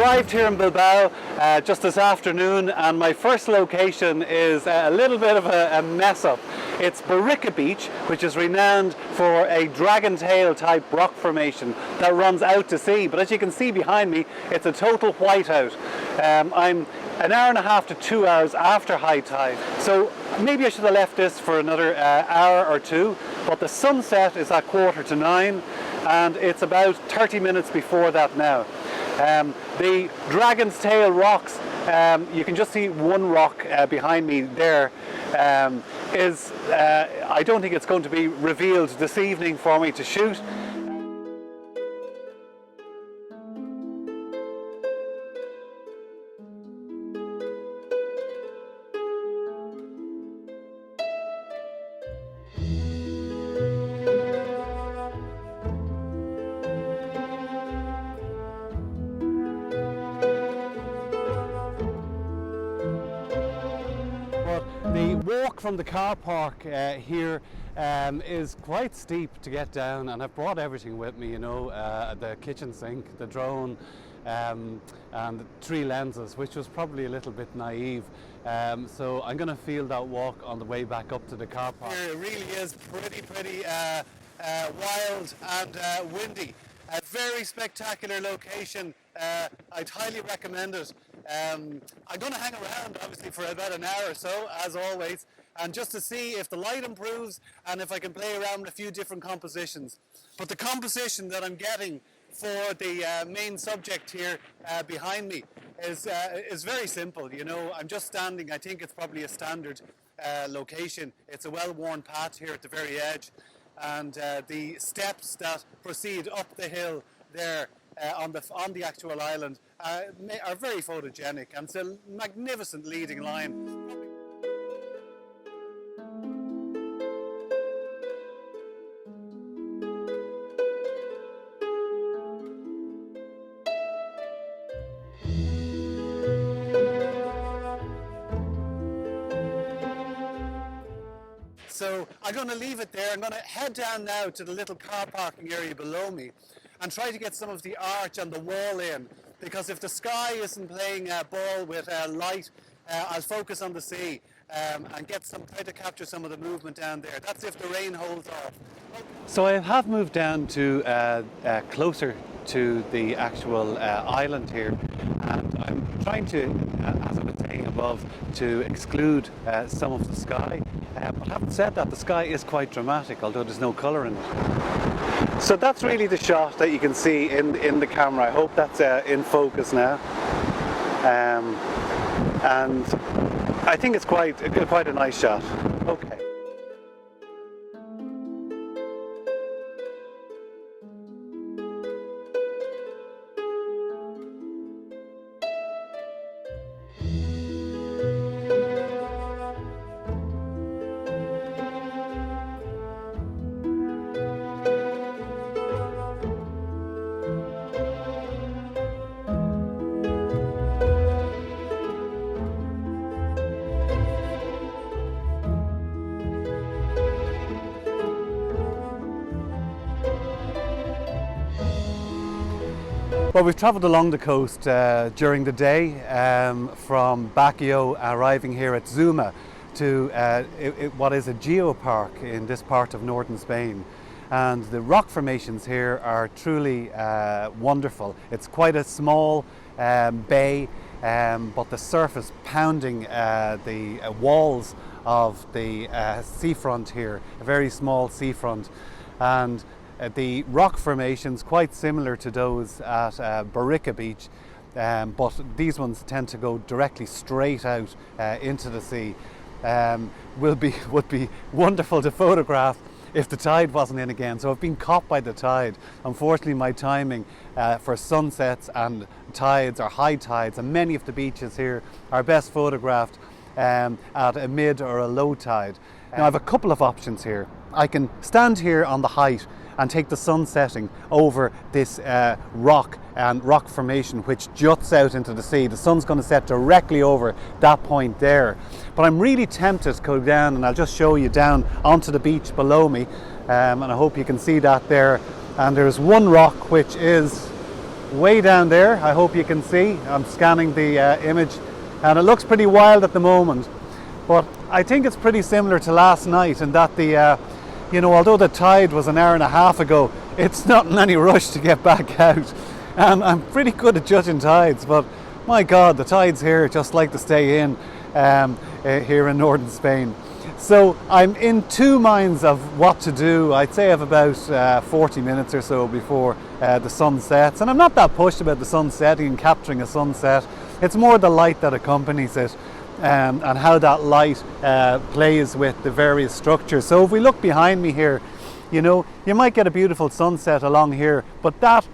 arrived here in Bilbao just this afternoon, and my first location is a little bit of a mess up. It's Bardenas Beach, which is renowned for a dragon tail type rock formation that runs out to sea. But as you can see behind me, it's a total whiteout. I'm an hour and a half to 2 hours after high tide, so maybe I should have left this for another hour or two, but the sunset is at 9:15 and it's about 30 minutes before that now. The Dragon's Tail rocks, you can just see one rock behind me there, I don't think it's going to be revealed this evening for me to shoot. The walk from the car park here is quite steep to get down, and I've brought everything with me, you know, the kitchen sink, the drone, and 3 lenses, which was probably a little bit naive. So I'm going to feel that walk on the way back up to the car park. It really is pretty wild and windy. A very spectacular location. I'd highly recommend it. I'm going to hang around obviously for about an hour or so, as always, and just to see if the light improves and if I can play around with a few different compositions. But the composition that I'm getting for the main subject here behind me is very simple. You know, I'm just standing, I think it's probably a standard location. It's a well-worn path here at the very edge, and the steps that proceed up the hill there on the actual island are very photogenic, and it's a magnificent leading line. So I'm going to leave it there. I'm going to head down now to the little car parking area below me and try to get some of the arch and the wall in, because if the sky isn't playing ball with light, I'll focus on the sea and try to capture some of the movement down there. That's if the rain holds off. So I have moved down to closer to the actual island here, and I'm trying to, as I was saying above, to exclude some of the sky. But having said that, the sky is quite dramatic, although there's no colour in it. So that's really the shot that you can see in the camera. I hope that's in focus now. And I think it's quite a nice shot. Okay. Well, we've travelled along the coast during the day from Baguio, arriving here at Zuma to what is a geopark in this part of northern Spain. And the rock formations here are truly wonderful. It's quite a small bay, but the surface pounding the walls of the seafront here, a very small seafront. And the rock formations quite similar to those at Bardenas Beach, but these ones tend to go directly straight out into the sea. Would be wonderful to photograph if the tide wasn't in again. So I've been caught by the tide. Unfortunately, my timing for sunsets and tides or high tides, and many of the beaches here are best photographed at a mid or a low tide. Now I have a couple of options here. I can stand here on the height and take the sun setting over this rock formation which juts out into the sea. The sun's going to set directly over that point there. But I'm really tempted to go down, and I'll just show you down onto the beach below me, and I hope you can see that there. And there's one rock which is way down there. I hope you can see. I'm scanning the image, and it looks pretty wild at the moment. But I think it's pretty similar to last night in that although the tide was an hour and a half ago, it's not in any rush to get back out. And I'm pretty good at judging tides, but my God, the tides here just like to stay in here in northern Spain. So I'm in two minds of what to do. I'd say I have about 40 minutes or so before the sun sets. And I'm not that pushed about the sun setting and capturing a sunset. It's more the light that accompanies it and how that light plays with the various structures. So if we look behind me here, you might get a beautiful sunset along here, but that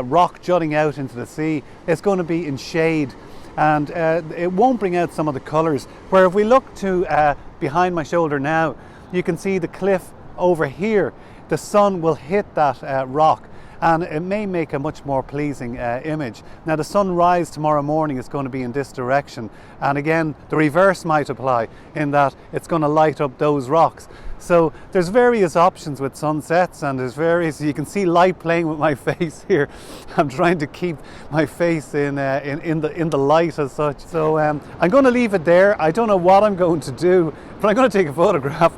rock jutting out into the sea is going to be in shade, and it won't bring out some of the colours. Where if we look to behind my shoulder now, you can see the cliff over here. The sun will hit that rock, and it may make a much more pleasing image. Now the sunrise tomorrow morning is going to be in this direction, and again the reverse might apply in that it's going to light up those rocks. So there's various options with sunsets, and there's various, you can see light playing with my face here. I'm trying to keep my face in the light as such. So I'm going to leave it there. I don't know what I'm going to do, but I'm going to take a photograph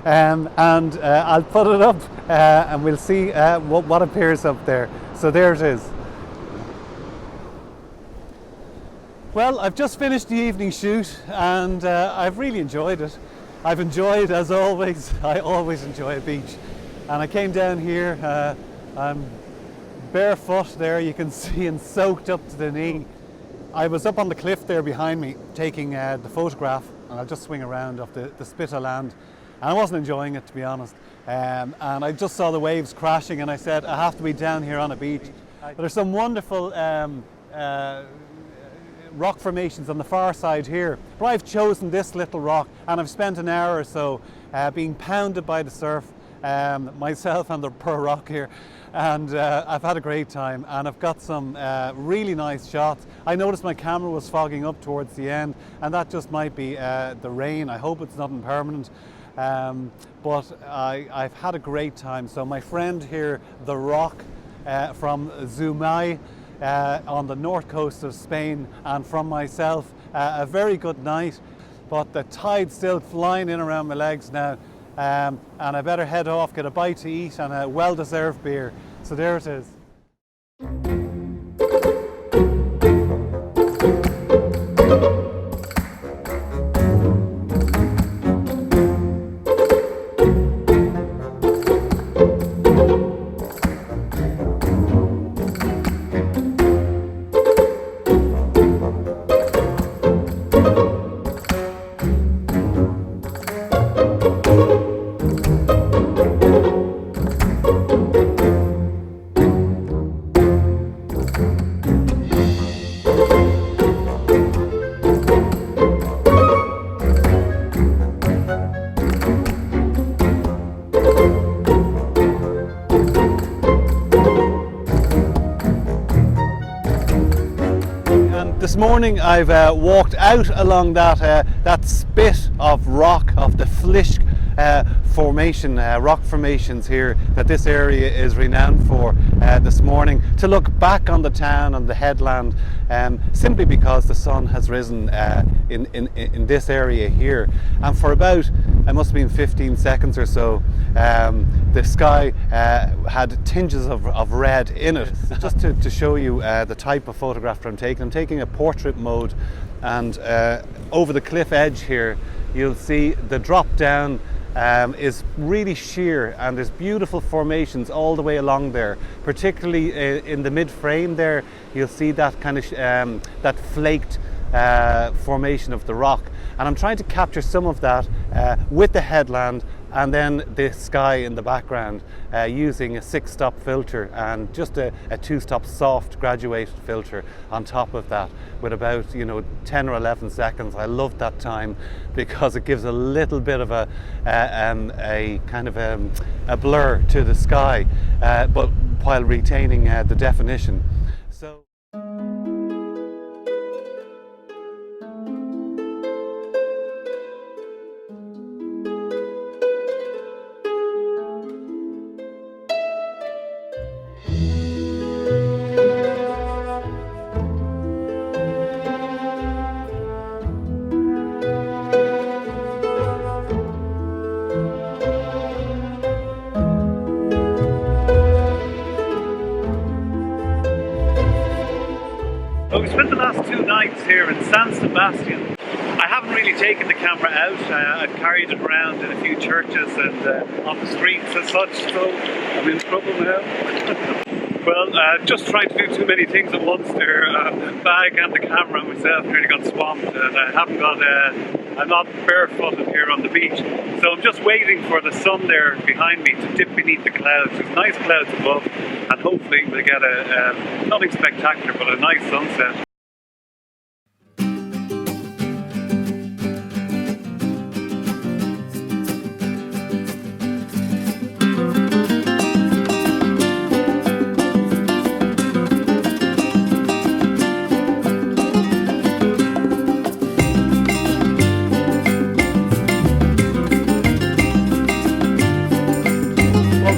and I'll put it up and we'll see what appears up there. So there it is. Well, I've just finished the evening shoot, and I've really enjoyed it. I've enjoyed, as always, I always enjoy a beach. And I came down here, I'm barefoot there, you can see, and soaked up to the knee. I was up on the cliff there behind me taking the photograph, and I'll just swing around off the spit of land. And I wasn't enjoying it, to be honest. And I just saw the waves crashing, and I said, I have to be down here on a beach. But there's some wonderful rock formations on the far side here. But I've chosen this little rock, and I've spent an hour or so being pounded by the surf, myself and the poor rock here. And I've had a great time, and I've got some really nice shots. I noticed my camera was fogging up towards the end, and that just might be the rain. I hope it's nothing permanent. But I've had a great time. So my friend here, The Rock from Zumaia, on the north coast of Spain, and from myself, a very good night. But the tide's still flying in around my legs now, and I better head off, get a bite to eat and a well-deserved beer. So there it is. This morning I've walked out along that spit of rock, of the Flisch formation, rock formations here that this area is renowned for this morning, to look back on the town, on the headland, simply because the sun has risen in this area here. And for about, it must have been 15 seconds or so, the sky had tinges of red in it. Just to show you the type of photograph I'm taking a portrait mode, and over the cliff edge here you'll see the drop down is really sheer, and there's beautiful formations all the way along there. Particularly in the mid frame there, you'll see that kind of that flaked formation of the rock, and I'm trying to capture some of that with the headland and then the sky in the background, using a 6-stop filter and just a 2-stop soft graduated filter on top of that, with about 10 or 11 seconds. I love that time because it gives a little bit of a kind of a blur to the sky, but while retaining the definition. So Well, we spent the last 2 nights here in San Sebastian. I haven't really taken the camera out. I've carried it around in a few churches and on the streets and such, so I'm in trouble now. Well, just trying to do too many things at once there. The bag and the camera myself nearly got swamped, and I'm not barefooted here on the beach. So I'm just waiting for the sun there behind me to dip beneath the clouds. There's nice clouds above, and hopefully we'll get nothing spectacular, but a nice sunset.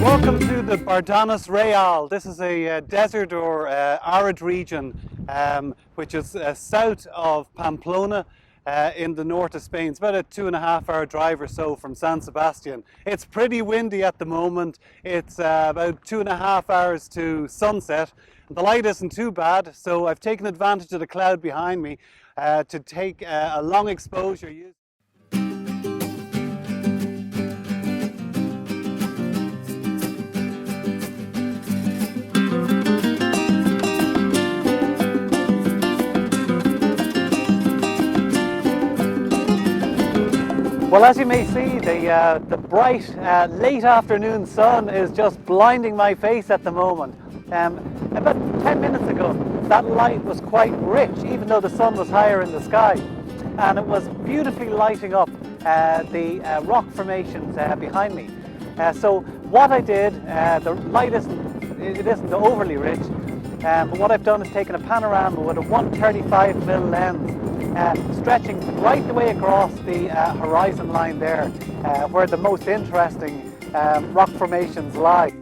Welcome to the Bardenas Reales. This is a desert or arid region which is south of Pamplona in the north of Spain. It's about a 2.5-hour drive or so from San Sebastian. It's pretty windy at the moment. It's about 2.5 hours to sunset. The light isn't too bad, so I've taken advantage of the cloud behind me to take a long exposure. Well, as you may see, the bright late afternoon sun is just blinding my face at the moment. About 10 minutes ago, that light was quite rich, even though the sun was higher in the sky. And it was beautifully lighting up the rock formations behind me. So what I did, the light isn't overly rich, but what I've done is taken a panorama with a 135mm lens, stretching right the way across the horizon line there, where the most interesting rock formations lie.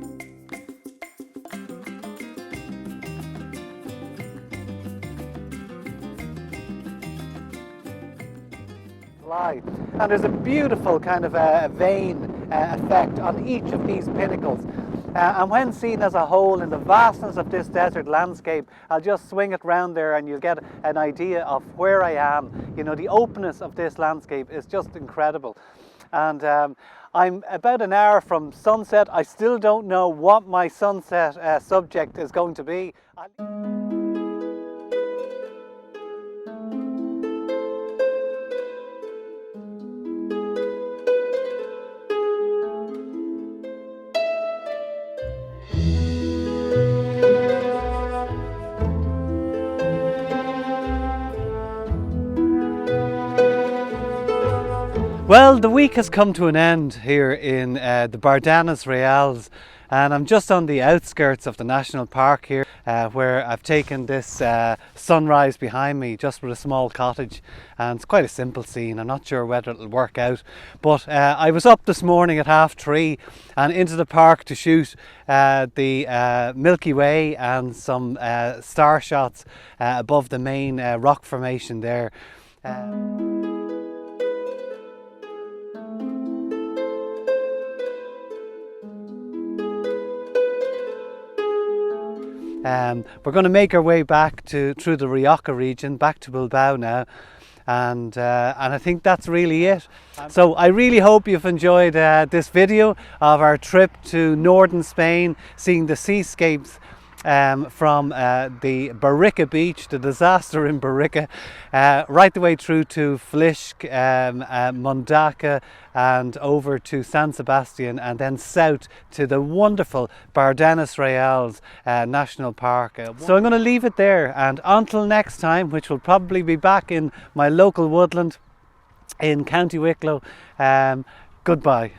And there's a beautiful kind of vein effect on each of these pinnacles. And when seen as a whole in the vastness of this desert landscape, I'll just swing it round there and you'll get an idea of where I am. You know, the openness of this landscape is just incredible. And I'm about an hour from sunset. I still don't know what my sunset subject is going to be. Well, the week has come to an end here in the Bardenas Reales, and I'm just on the outskirts of the national park here, where I've taken this sunrise behind me, just with a small cottage, and it's quite a simple scene. I'm not sure whether it'll work out, but I was up this morning at 3:30 and into the park to shoot the Milky Way and some star shots above the main rock formation there. We're going to make our way back through the Rioja region, back to Bilbao now, and I think that's really it. So I really hope you've enjoyed this video of our trip to northern Spain, seeing the seascapes from the Barrica beach, the disaster in Barrica, right the way through to Flixc, Mondaca, and over to San Sebastian, and then south to the wonderful Bardenas Reales National Park. So I'm going to leave it there, and until next time, which will probably be back in my local woodland in County Wicklow, goodbye.